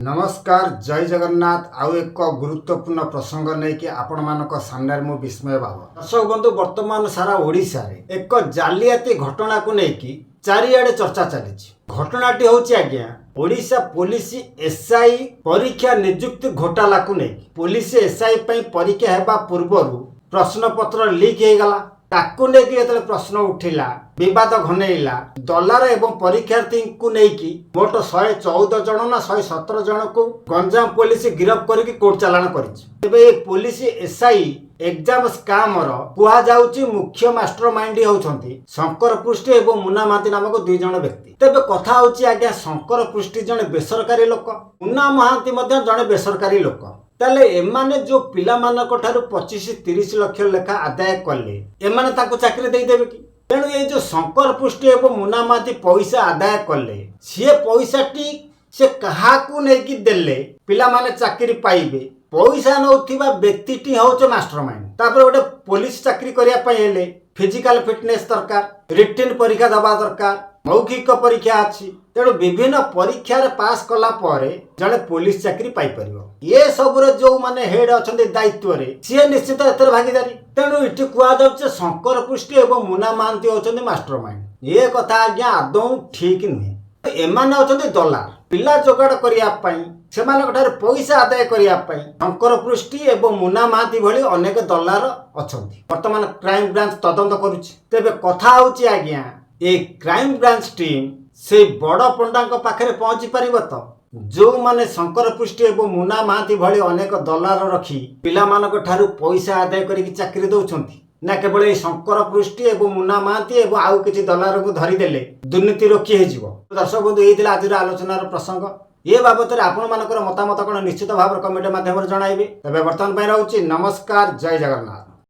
नमस्कार जय जगन्नाथ आउ एक गुरुत्वपूर्ण प्रसंग नहीं कि आपण मानक सामने मु विस्मय बाबू दर्शक बंधु वर्तमान सारा ओडिशा रे एक जालियाती घटना को लेकिन चारिआडे चर्चा चली। घटनाटी होची आज्ञा ओडिशा पुलिस एसआई परीक्षा नियुक्ति घोटाला को लेकिन पुलिस एसआई परीक्षा हेबा पूर्व प्रश्न पत्र लीक हो गला ताकू लेकिन जेतले प्रश्न उठिला विवाद घनेइला दलार एवं परीक्षार्थी को लेकिन मोट 114 जन ना 117 जन को गंजाम पुलिस गिरफ्त करके कोर्ट चालाण करिछि। पुलिस एसआई एग्जाम स्काम कुहा जाउछि मुख्य मास्टर माइंड होउछंती शंकर पृष्टि एवं मुन्ना महांती नामक दुई जन व्यक्ति। तेबे कथा होछि आज्ञा शंकर पृष्टि जने बेसरकारी लोक, मुन्ना महांती मध्य जने बेसरकारी लोक। ताले एमाने जो पिला मानक ठारू 25-30 लाख लेखा आदाय कले एमाने ताको चाकरी दे देबे कि? तेणु ये जो शंकर पृष्टि एवं मुन्ना महांती पैसा आदाय कले सी पैसाटी से काहाकू नेकी देले पिला माने चाकरी पाइबे। पैसा नौथिबा व्यक्तिटी होचे मास्टरमाइंड। तापर गोटे पुलिस चाकरी करिया पय हेले फिजिकल फिटनेस दरकार, रिटन परीक्षा दबा दरकार, मौखिक परीक्षा अच्छी। तेणु विभिन्न परीक्षा पास कला परे जड़े पुलिस चाकरी पाई परिबो। ये सबुर जो माने हेड अछंती दायित्व रे सी निश्चित एतर भागीदारी। तेणु इठी कुआ जाउचे शंकर पृष्टि एवं मुन्ना महांती होचंती मास्टरमाइंड। ये कथा आज्ञा आदौ ठीक नुहे। एमाने होचंती दलार पिला जोगाड़ करिया पई सेमानक ठारे पैसा आदाय करिया पई शंकर पृष्टि एवं मुन्ना महांती भली अनेक दलार अछंती। वर्तमान क्राइम ब्रांच तदंत करूछि। तेबे कथा होछि आज्ञा ए क्राइम ब्रांच टीम से बड़ पंडा पाखे पहुंची पारिब तो जो माने शंकर पृष्टि एवं मुन्ना महांती भली अनेक दलार रखी पिला मानक ठारू पैसा आदाय करिक चाकरी दउछंती ना केवल ए शंकर पृष्टि एवं मुन्ना महांती एवं आउ किछि दलार को धरी देले दुर्नीति रोकी हे जीवो। दर्शक बंधु एई आज आलोचनार प्रसंग ये बाबत आपण मानकर मतामत कोन निश्चित भाव कमेंट माध्यम जणाइबे। तबे वर्तमान पय रहउछि नमस्कार जय जगन्नाथ।